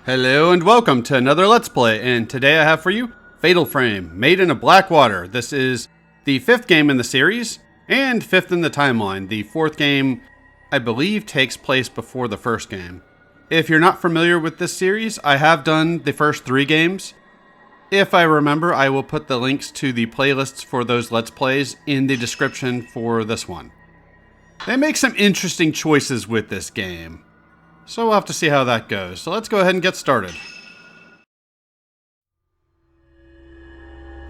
Hello and welcome to another Let's Play, and today I have for you Fatal Frame, Maiden of Blackwater. This is the 5th game in the series, and 5th in the timeline. The 4th game, I believe, takes place before the 1st game. If you're not familiar with this series, I have done the first 3 games. If I remember, I will put the links to the playlists for those Let's Plays in the description for this one. They make some interesting choices with this game, so we'll have to see how that goes. So let's go ahead and get started.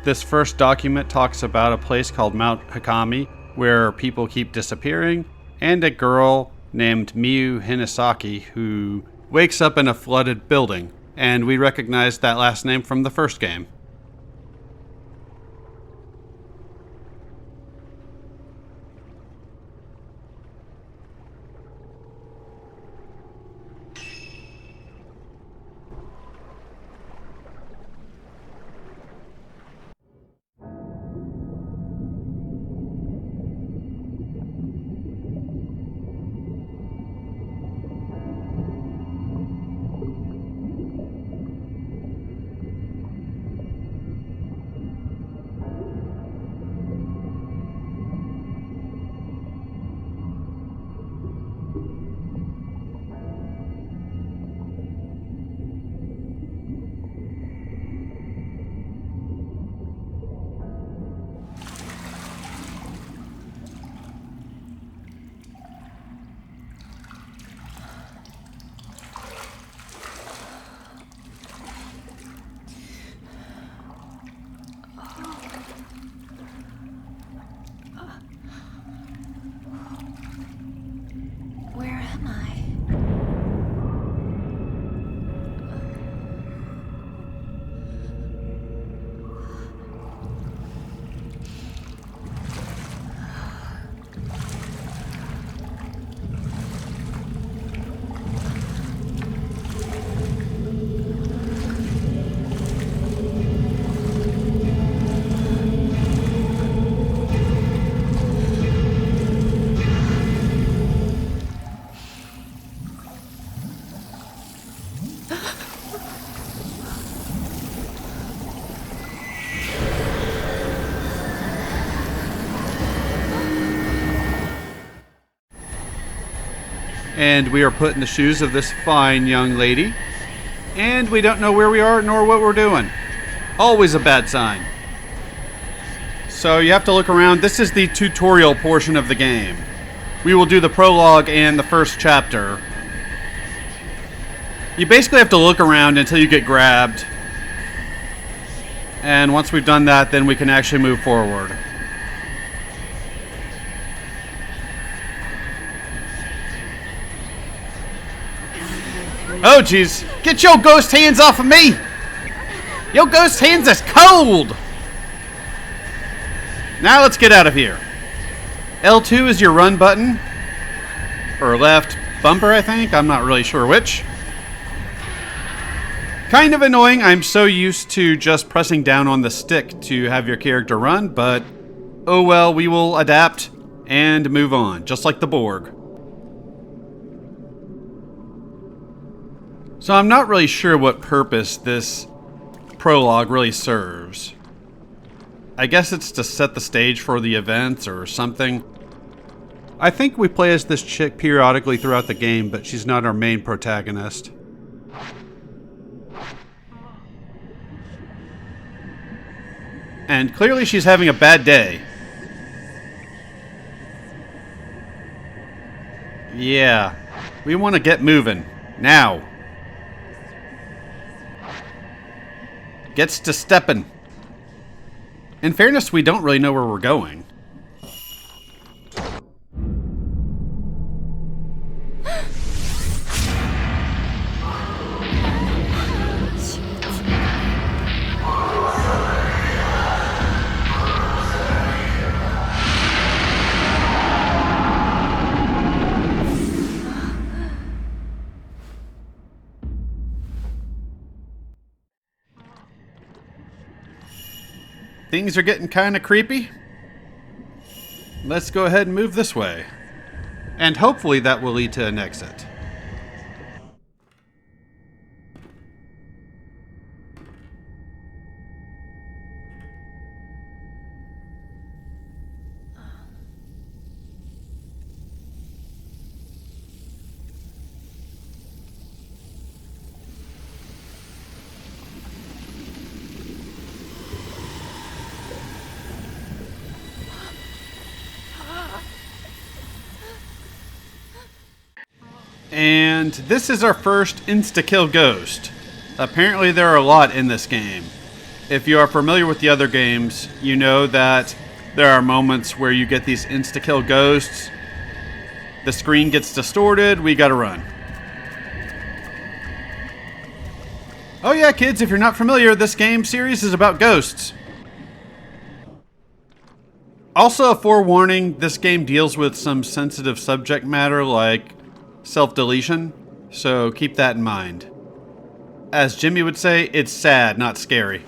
This first document talks about a place called Mount Hakami, where people keep disappearing, and a girl named Miyu Hinasaki who wakes up in a flooded building, and we recognize that last name from the first game. Where am I? And we are put in the shoes of this fine young lady, and we don't know where we are nor what we're doing. Always a bad sign. So you have to look around. This is the tutorial portion of the game. We will do the prologue and the first chapter. You basically have to look around until you get grabbed. And once we've done that, then we can actually move forward. Oh jeez, get your ghost hands off of me! Your ghost hands is cold! Now let's get out of here. L2 is your run button. Or left bumper, I think. I'm not really sure which. Kind of annoying. I'm so used to just pressing down on the stick to have your character run, but oh well, we will adapt and move on, just like the Borg. So I'm not really sure what purpose this prologue really serves. I guess it's to set the stage for the events or something. I think we play as this chick periodically throughout the game, but she's not our main protagonist. And clearly she's having a bad day. Yeah, we want to get moving. Now. Gets to steppin'. In fairness, we don't really know where we're going. Things are getting kind of creepy. Let's go ahead and move this way. And hopefully that will lead to an exit. And this is our first insta-kill ghost. Apparently there are a lot in this game. If you are familiar with the other games, you know that there are moments where you get these insta-kill ghosts. The screen gets distorted, we gotta run. Oh yeah, kids, if you're not familiar, this game series is about ghosts. Also, a forewarning, this game deals with some sensitive subject matter like self-deletion, so keep that in mind. As Jimmy would say, it's sad, not scary.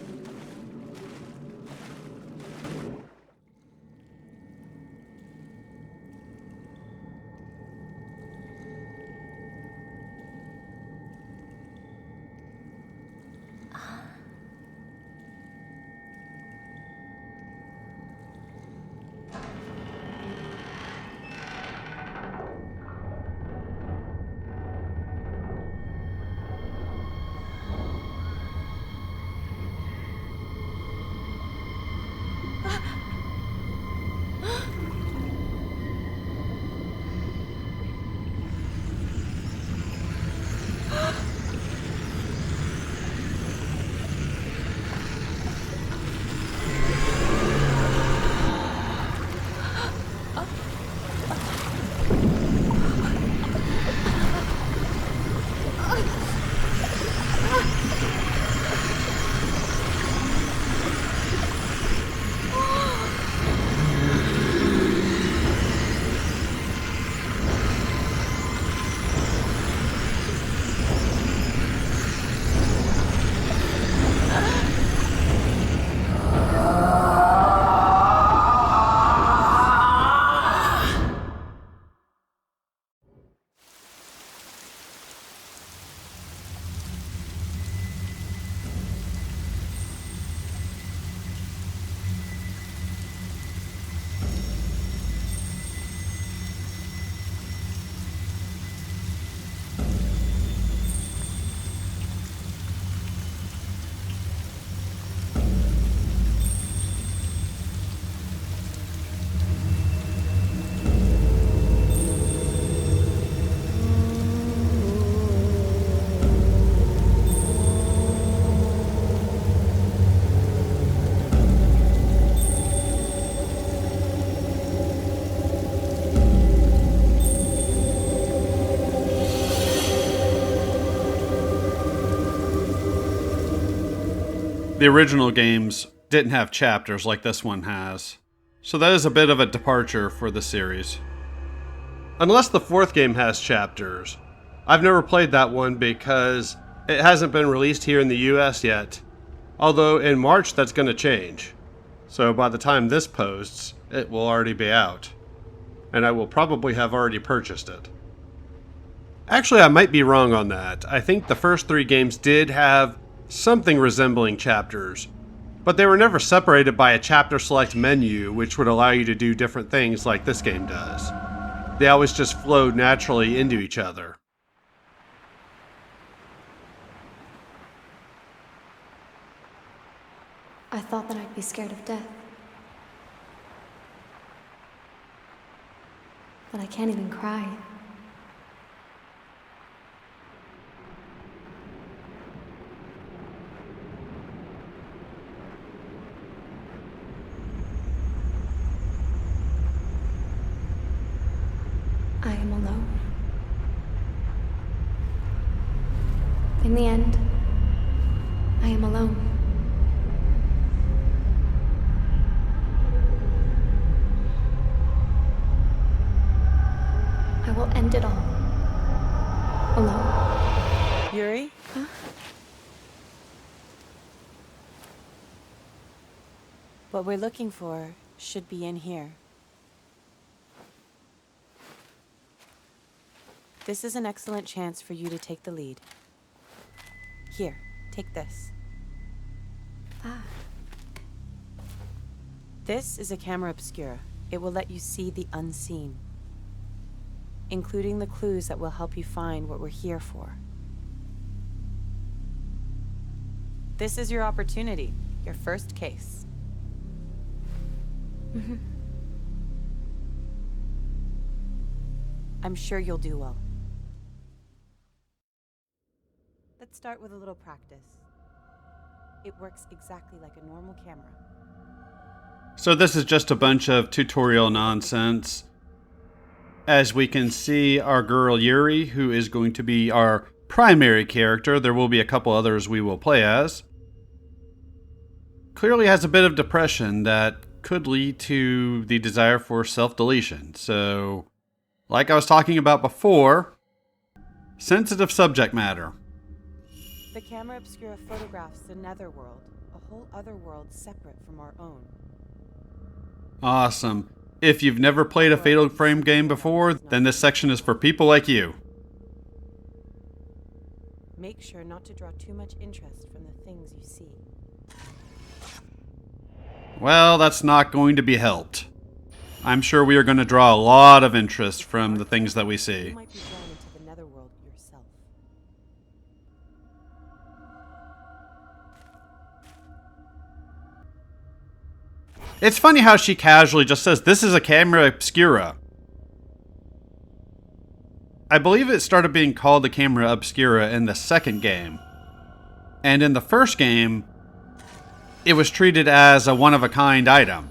The original games didn't have chapters like this one has, so that is a bit of a departure for the series. Unless the fourth game has chapters. I've never played that one because it hasn't been released here in the US yet, although in March that's going to change. So by the time this posts, it will already be out, and I will probably have already purchased it. Actually, I might be wrong on that. I think the first three games did have something resembling chapters, but they were never separated by a chapter select menu which would allow you to do different things like this game does. They always just flowed naturally into each other. I thought that I'd be scared of death. But I can't even cry. I am alone. In the end, I am alone. I will end it all. Alone. Yuri? Huh? What we're looking for should be in here. This is an excellent chance for you to take the lead. Here, take this. Ah. This is a camera obscura. It will let you see the unseen, including the clues that will help you find what we're here for. This is your opportunity, your first case. I'm sure you'll do well. Let's start with a little practice. It works exactly like a normal camera. So this is just a bunch of tutorial nonsense. As we can see, our girl Yuri, who is going to be our primary character, there will be a couple others we will play as, clearly has a bit of depression that could lead to the desire for self-deletion. So, like I was talking about before, sensitive subject matter. The camera obscura photographs the netherworld, a whole other world separate from our own. Awesome. If you've never played a Fatal Frame game before, then this section is for people like you. Make sure not to draw too much interest from the things you see. Well, that's not going to be helped. I'm sure we are going to draw a lot of interest from the things that we see. You might be drawn into the netherworld yourself. It's funny how she casually just says, "This is a camera obscura." I believe it started being called the camera obscura in the second game. And in the first game, it was treated as a one-of-a-kind item.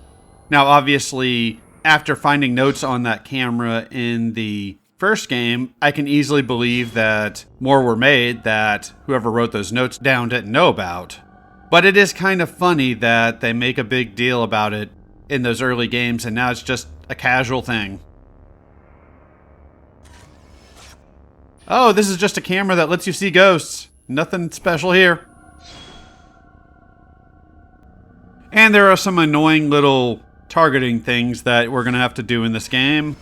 Now, obviously, after finding notes on that camera in the first game, I can easily believe that more were made that whoever wrote those notes down didn't know about. But it is kind of funny that they make a big deal about it in those early games, and now it's just a casual thing. Oh, this is just a camera that lets you see ghosts. Nothing special here. And there are some annoying little targeting things that we're going to have to do in this game.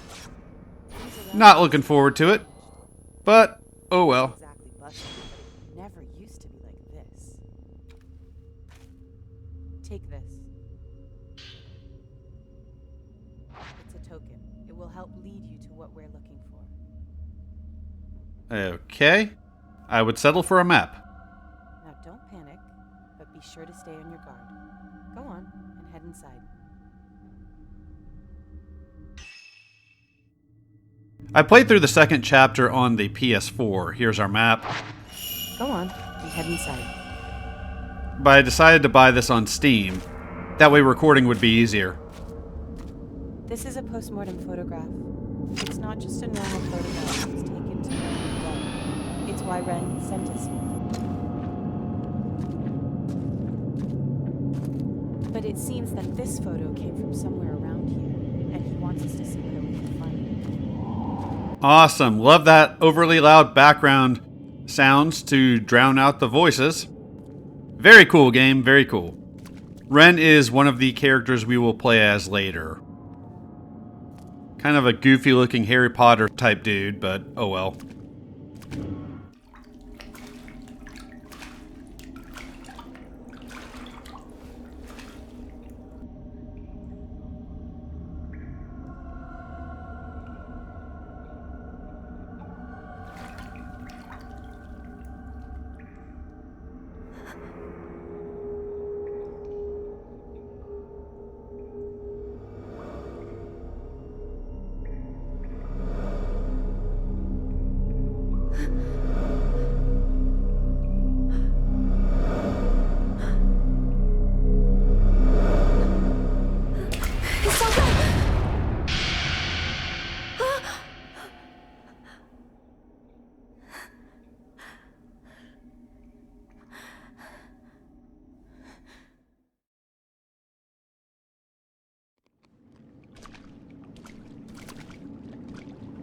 Not looking forward to it. But, oh well. Exactly busted, but it never used to be like this. Take this. It's a token. It will help lead you to what we're looking for. Okay. I would settle for a map. Now don't panic, but be sure to stay on your guard. Go on and head inside. I played through the second chapter on the PS4. Here's our map. Go on and head inside. But I decided to buy this on Steam. That way recording would be easier. This is a post-mortem photograph. It's not just a normal photograph. It's taken to the dead. It's why Ren sent us here. But it seems that this photo came from somewhere around here, and he wants us to see where we can find it. Awesome. Love that overly loud background sounds to drown out the voices. Very cool game. Very cool. Ren is one of the characters we will play as later. Kind of a goofy looking Harry Potter type dude, but oh well.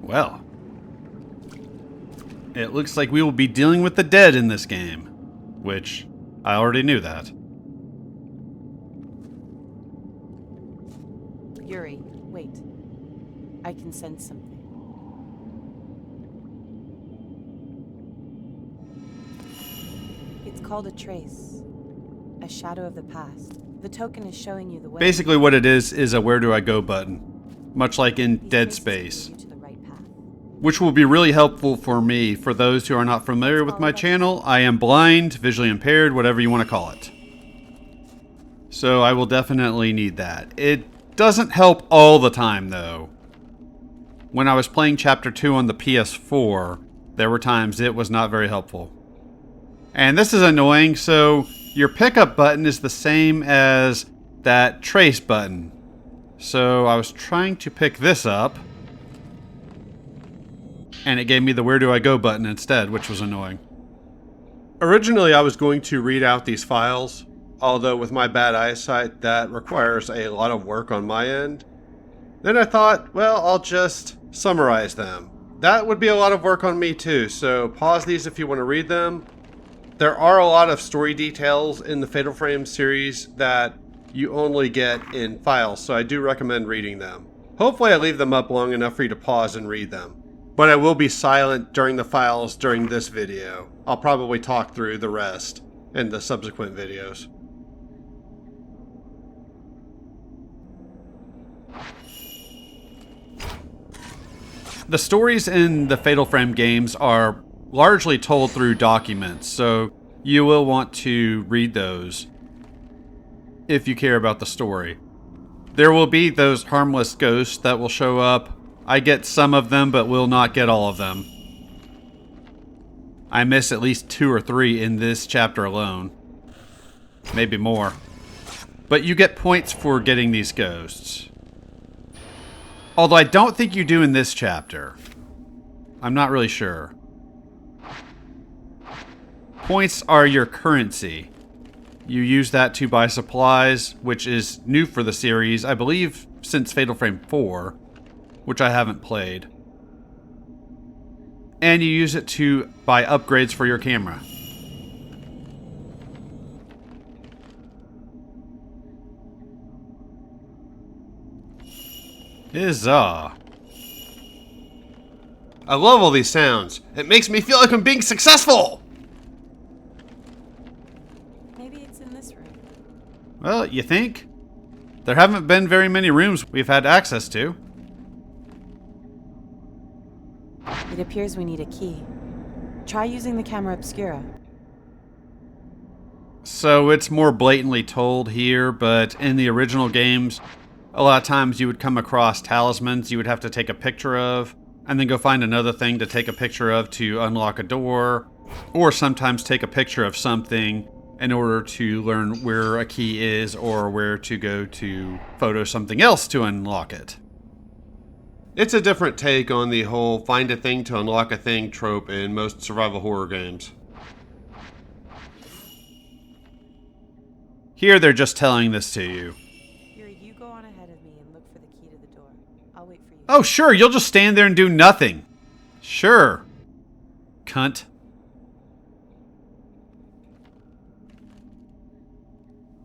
Well, it looks like we will be dealing with the dead in this game, which I already knew that. Yuri, wait. I can sense something. It's called a trace. A shadow of the past. The token is showing you the way. Basically what it is a where do I go button, much like in These Dead traces Space, lead you to the right path. which will be really helpful for me. For those who are not familiar with my channel, I am blind, visually impaired, whatever you want to call it. So I will definitely need that. It doesn't help all the time though. When I was playing Chapter 2 on the PS4, there were times it was not very helpful. And this is annoying, so your pickup button is the same as that trace button. So I was trying to pick this up, and it gave me the where do I go button instead, which was annoying. Originally I was going to read out these files, although with my bad eyesight that requires a lot of work on my end. Then I thought, well, I'll just summarize them. That would be a lot of work on me too, so pause these if you want to read them. There are a lot of story details in the Fatal Frame series that you only get in files, so I do recommend reading them. Hopefully I leave them up long enough for you to pause and read them. But I will be silent during the files during this video. I'll probably talk through the rest in the subsequent videos. The stories in the Fatal Frame games are largely told through documents, so you will want to read those if you care about the story. There will be those harmless ghosts that will show up. I get some of them, but will not get all of them. I miss at least 2 or 3 in this chapter alone. Maybe more. But you get points for getting these ghosts. Although I don't think you do in this chapter. I'm not really sure. Points are your currency. You use that to buy supplies, which is new for the series, I believe since Fatal Frame 4, which I haven't played. And you use it to buy upgrades for your camera. Huzzah. I love all these sounds. It makes me feel like I'm being successful! Maybe it's in this room. Well, you think? There haven't been very many rooms we've had access to. It appears we need a key. Try using the camera obscura. So it's more blatantly told here, but in the original games, a lot of times you would come across talismans you would have to take a picture of, and then go find another thing to take a picture of to unlock a door, or sometimes take a picture of something in order to learn where a key is or where to go to photo something else to unlock it. It's a different take on the whole find a thing to unlock a thing trope in most survival horror games. Here they're just telling this to you. You go on ahead of me and look for the key to the door. I'll wait for you. Oh sure, you'll just stand there and do nothing. Sure. Cunt.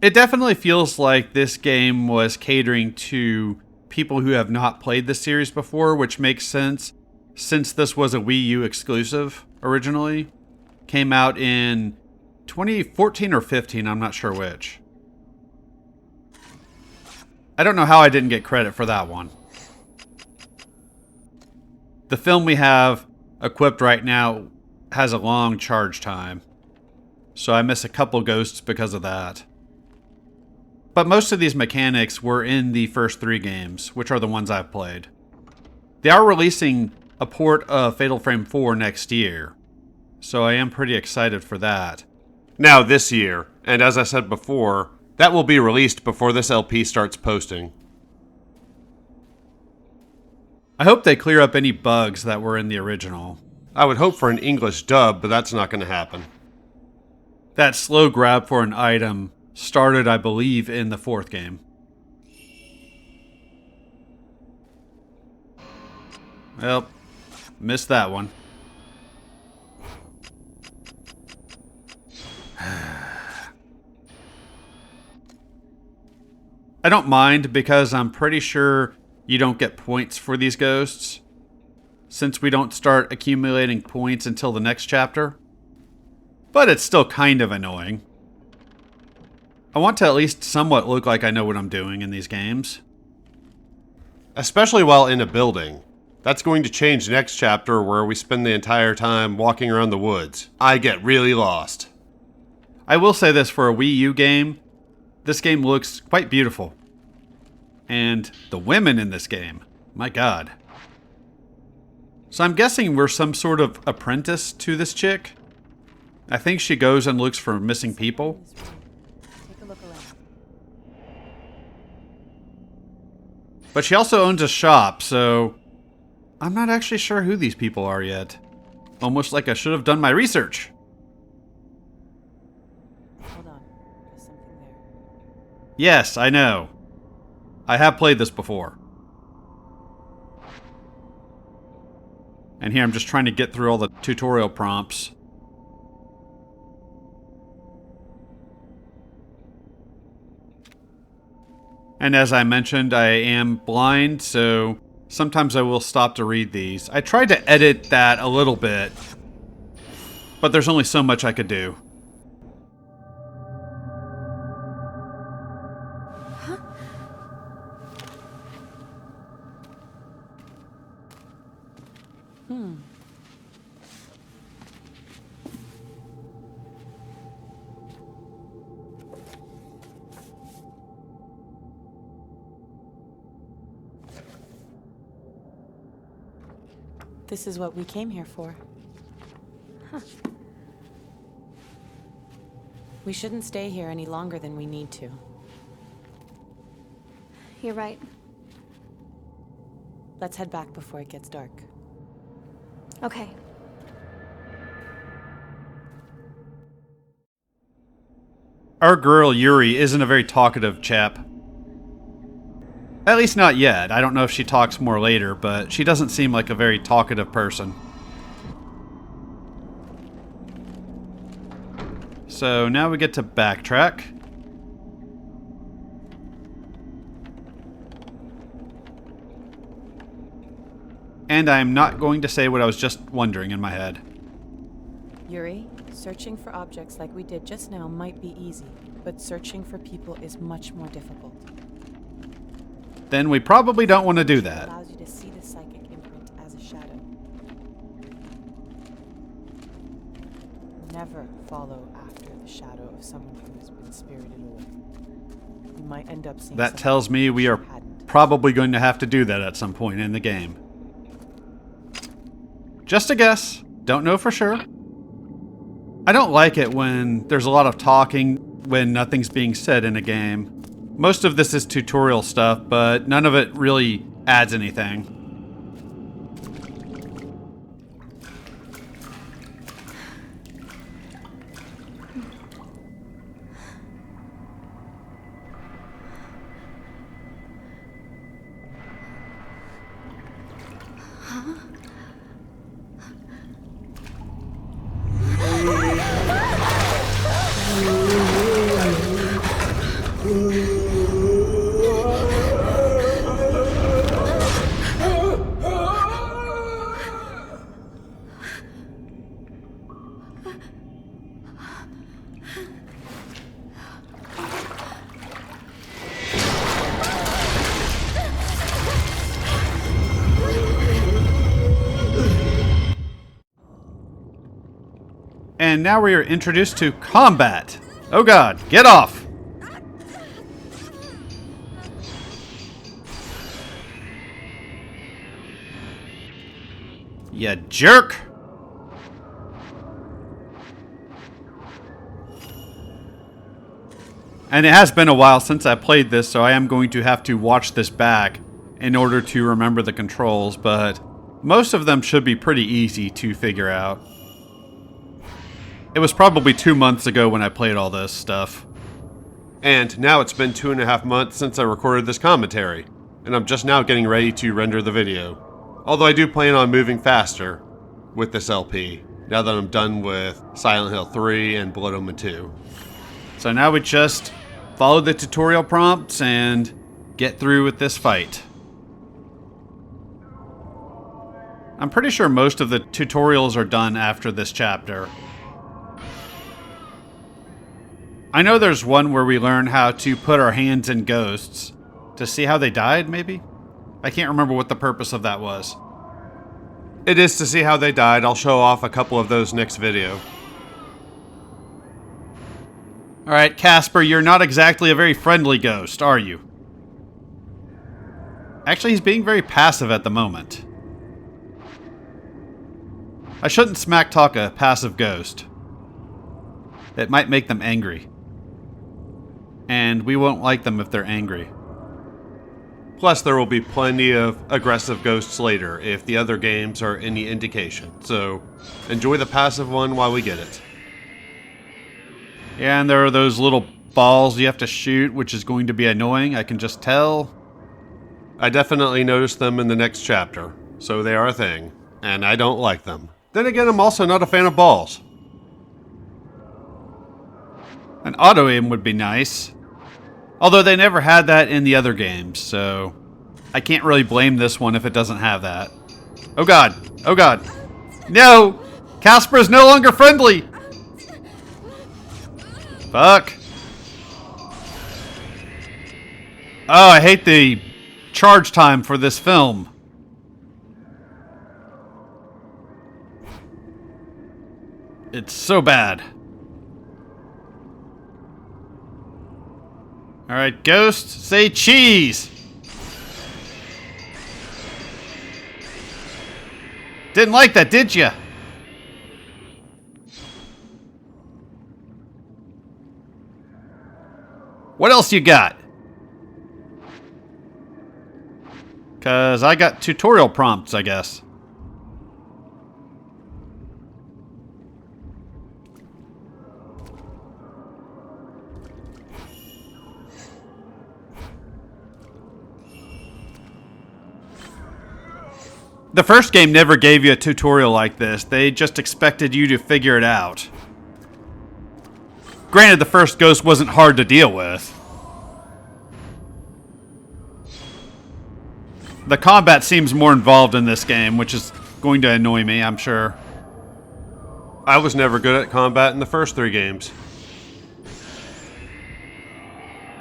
It definitely feels like this game was catering to people who have not played the series before, which makes sense since this was a Wii U exclusive originally. Came out in 2014 or 15, I'm not sure which. I don't know how I didn't get credit for that one. The film we have equipped right now has a long charge time, so I miss a couple ghosts because of that. But most of these mechanics were in the first 3 games, which are the ones I've played. They are releasing a port of Fatal Frame 4 next year, so I am pretty excited for that. Now this year, and as I said before, that will be released before this LP starts posting. I hope they clear up any bugs that were in the original. I would hope for an English dub, but that's not going to happen. That slow grab for an item started, I believe, in the 4th game. Well, missed that one. I don't mind because I'm pretty sure you don't get points for these ghosts, since we don't start accumulating points until the next chapter. But it's still kind of annoying. I want to at least somewhat look like I know what I'm doing in these games. Especially while in a building. That's going to change next chapter where we spend the entire time walking around the woods. I get really lost. I will say this, for a Wii U game, this game looks quite beautiful. And the women in this game, my god. So I'm guessing we're some sort of apprentice to this chick. I think she goes and looks for missing people. Take a look around. But she also owns a shop, so I'm not actually sure who these people are yet. Almost like I should have done my research. Hold on. There's something there. Yes, I know. I have played this before. And here I'm just trying to get through all the tutorial prompts. And as I mentioned, I am blind, so sometimes I will stop to read these. I tried to edit that a little bit, but there's only so much I could do. This is what we came here for. We shouldn't stay here any longer than we need to. You're right. Let's head back before it gets dark. Okay. Our girl Yuri isn't a very talkative chap. At least not yet. I don't know if she talks more later, but she doesn't seem like a very talkative person. So now we get to backtrack. And I'm not going to say what I was just wondering in my head. Yuri, searching for objects like we did just now might be easy, but searching for people is much more difficult. Then we probably don't want to do It that. allows you to see the psychic imprint as a shadow. Never follow after the shadow of someone who has been spirited away. You might end up seeing That something tells me we are you hadn't. probably going to have to do that at some point in the game. Just a guess. Don't know for sure. I don't like it when there's a lot of talking when nothing's being said in a game. Most of this is tutorial stuff, but none of it really adds anything. And now we are introduced to combat. Oh god, get off! You jerk! And it has been a while since I played this, so I am going to have to watch this back in order to remember the controls, but most of them should be pretty easy to figure out. It was probably 2 months ago when I played all this stuff. And now it's been 2.5 months since I recorded this commentary, and I'm just now getting ready to render the video. Although I do plan on moving faster with this LP, now that I'm done with Silent Hill 3 and Blood Omen 2. So now we just follow the tutorial prompts and get through with this fight. I'm pretty sure most of the tutorials are done after this chapter. I know there's one where we learn how to put our hands in ghosts to see how they died, maybe? I can't remember what the purpose of that was. It is to see how they died. I'll show off a couple of those next video. Alright, Casper, you're not exactly a very friendly ghost, are you? Actually, he's being very passive at the moment. I shouldn't smack talk a passive ghost. It might make them angry. And we won't like them if they're angry. Plus, there will be plenty of aggressive ghosts later if the other games are any indication. So, enjoy the passive one while we get it. Yeah, and there are those little balls you have to shoot, which is going to be annoying, I can just tell. I definitely noticed them in the next chapter, so they are a thing, and I don't like them. Then again, I'm also not a fan of balls. An auto-aim would be nice. Although they never had that in the other games, so I can't really blame this one if it doesn't have that. Oh god! Oh god! No! Casper is no longer friendly! Fuck! Oh, I hate the charge time for this film. It's so bad. Alright, Ghost, say cheese! Didn't like that, did ya? What else you got? 'Cause I got tutorial prompts, I guess. The first game never gave you a tutorial like this. They just expected you to figure it out. Granted, the first ghost wasn't hard to deal with. The combat seems more involved in this game, which is going to annoy me, I'm sure. I was never good at combat in the first 3 games.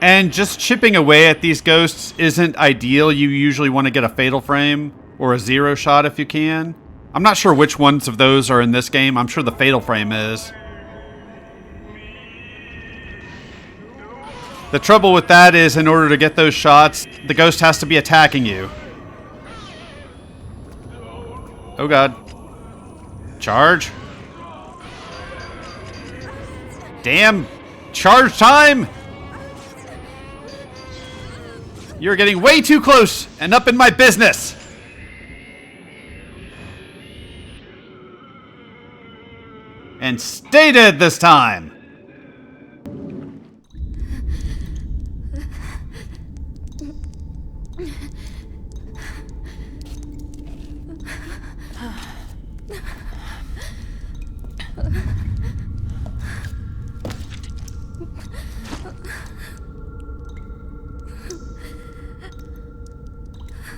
And just chipping away at these ghosts isn't ideal. You usually want to get a fatal frame or a 0 shot if you can. I'm not sure which ones of those are in this game. I'm sure the fatal frame is. The trouble with that is, in order to get those shots, the ghost has to be attacking you. Oh god. Charge. Damn. Charge time! You're getting way too close and up in my business! And stay dead this time!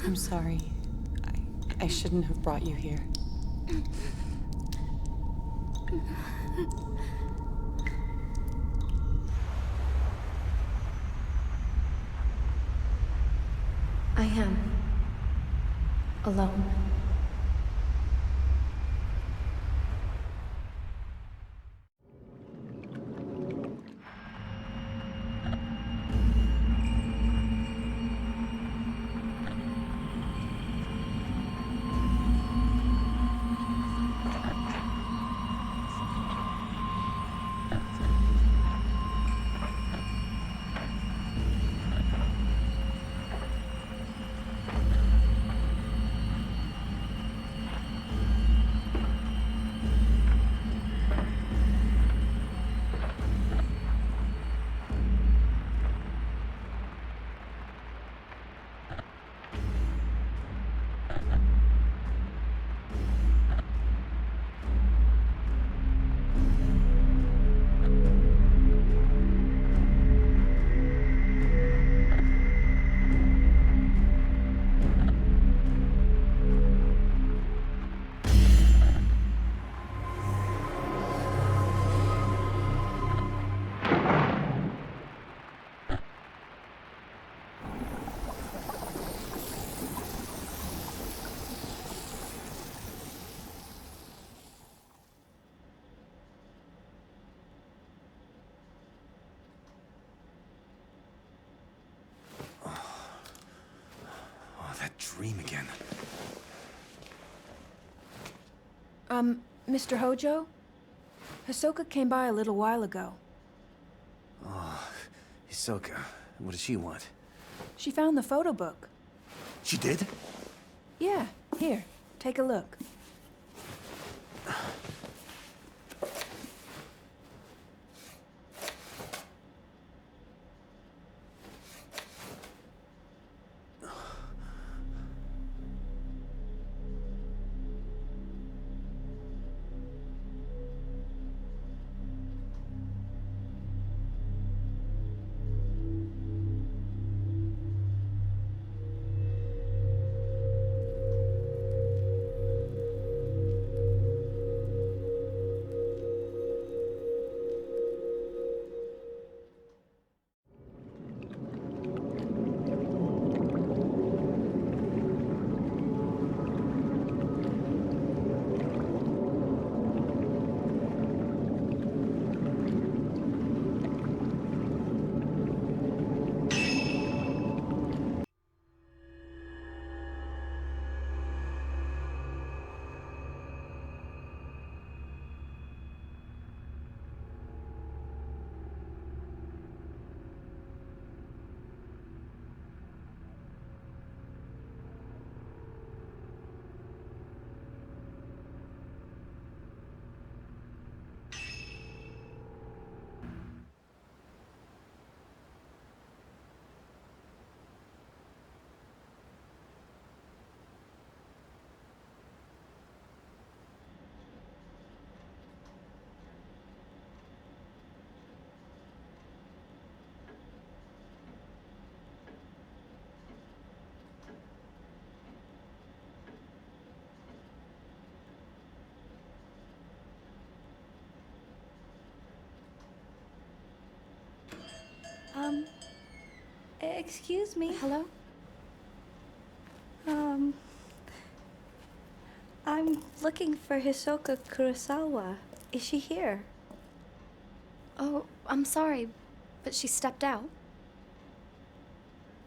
I'm sorry. I shouldn't have brought you here. I am alone. Dream again. Mr. Hojo? Hisoka came by a little while ago. Oh, Hisoka. What does she want? She found the photo book. She did? Yeah, here, take a look. Excuse me. Hello? I'm looking for Hisoka Kurosawa. Is she here? Oh, I'm sorry, but she stepped out.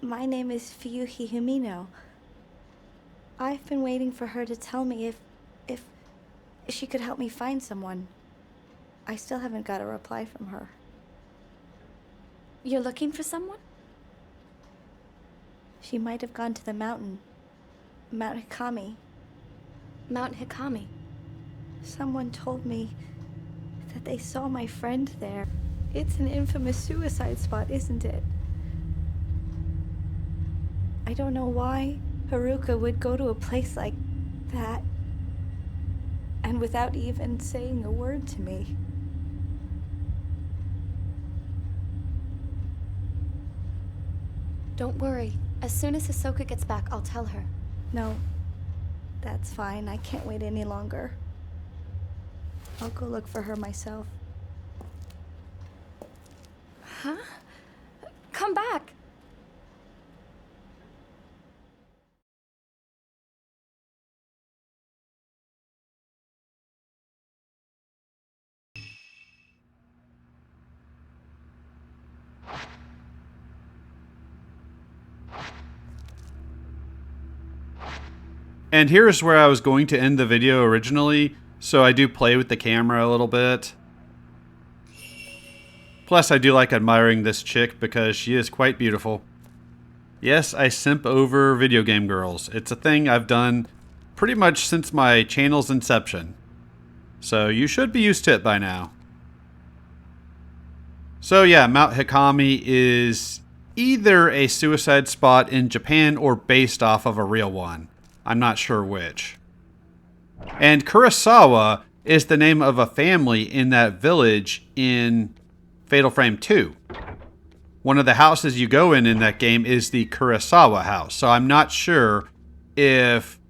My name is Fuyuhi Himino. I've been waiting for her to tell me if she could help me find someone. I still haven't got a reply from her. You're looking for someone? She might have gone to the mountain. Mount Hikami. Mount Hikami. Someone told me that they saw my friend there. It's an infamous suicide spot, isn't it? I don't know why Haruka would go to a place like that, and without even saying a word to me. Don't worry. As soon as Hisoka gets back, I'll tell her. No, that's fine. I can't wait any longer. I'll go look for her myself. Huh? Come back! And here's where I was going to end the video originally, so I do play with the camera a little bit. Plus, I do like admiring this chick because she is quite beautiful. Yes, I simp over video game girls. It's a thing I've done pretty much since my channel's inception. So you should be used to it by now. So yeah, Mount Hikami is either a suicide spot in Japan or based off of a real one. I'm not sure which. And Kurosawa is the name of a family in that village in Fatal Frame 2. One of the houses you go in that game is the Kurosawa house. So I'm not sure if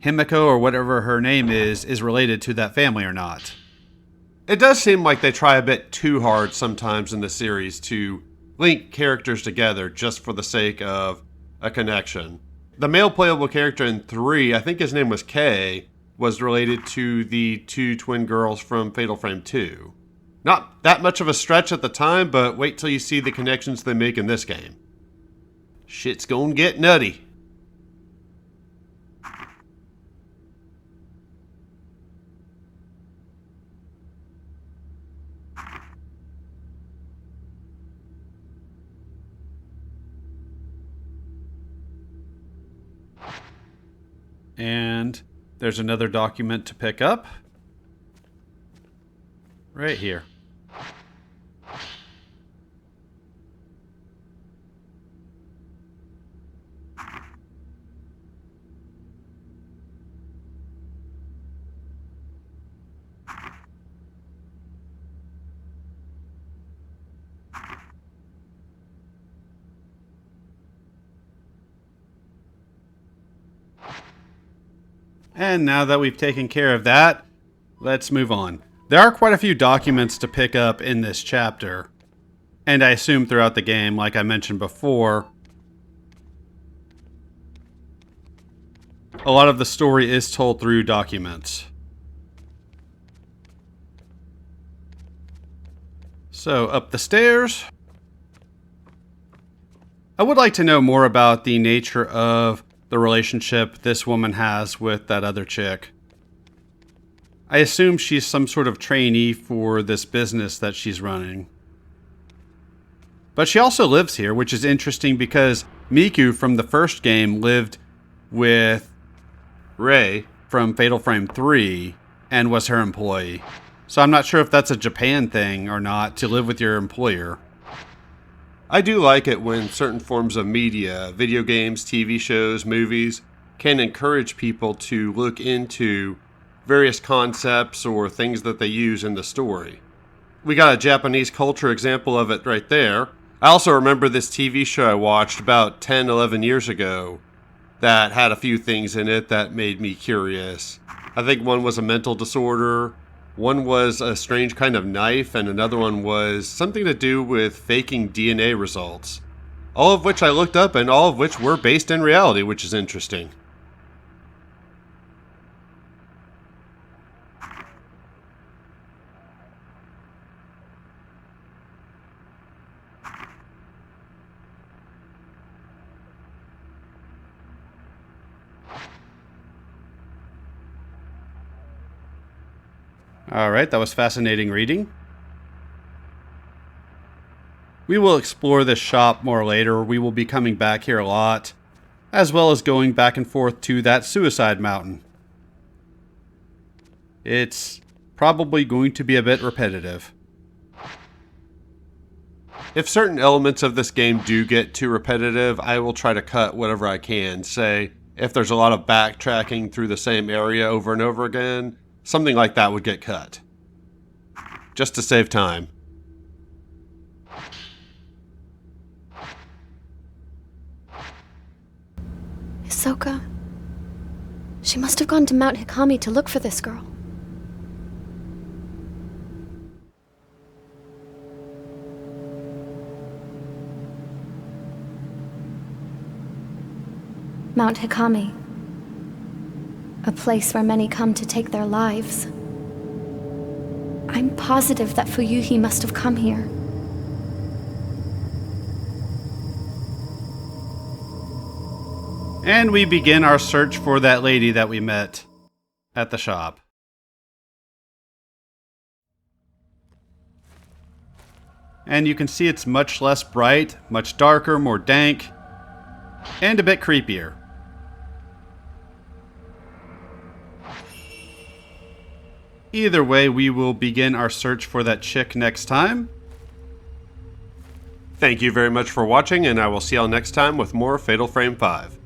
Himiko or whatever her name is related to that family or not. It does seem like they try a bit too hard sometimes in the series to link characters together just for the sake of a connection. The male playable character in 3, I think his name was Kay, was related to the two twin girls from Fatal Frame 2. Not that much of a stretch at the time, but wait till you see the connections they make in this game. Shit's gonna get nutty. And there's another document to pick up. Right here. And now that we've taken care of that, let's move on. There are quite a few documents to pick up in this chapter, and I assume throughout the game, like I mentioned before, a lot of the story is told through documents. So, up the stairs. I would like to know more about the nature of the relationship this woman has with that other chick. I assume she's some sort of trainee for this business that she's running. But she also lives here, which is interesting because Miku from the first game lived with Rei from Fatal Frame 3 and was her employee. So I'm not sure if that's a Japan thing or not, to live with your employer. I do like it when certain forms of media, video games, TV shows, movies, can encourage people to look into various concepts or things that they use in the story. We got a Japanese culture example of it right there. I also remember this TV show I watched about 10, 11 years ago that had a few things in it that made me curious. I think one was a mental disorder, one was a strange kind of knife, and another one was something to do with faking DNA results. All of which I looked up and all of which were based in reality, which is interesting. Alright, that was fascinating reading. We will explore this shop more later. We will be coming back here a lot, as well as going back and forth to that suicide mountain. It's probably going to be a bit repetitive. If certain elements of this game do get too repetitive, I will try to cut whatever I can. Say, if there's a lot of backtracking through the same area over and over again, something like that would get cut. Just to save time. Hisoka. She must have gone to Mount Hikami to look for this girl. Mount Hikami. A place where many come to take their lives. I'm positive that Fuyuhi must have come here. And we begin our search for that lady that we met at the shop. And you can see it's much less bright, much darker, more dank, and a bit creepier. Either way, we will begin our search for that chick next time. Thank you very much for watching, and I will see y'all next time with more Fatal Frame 5.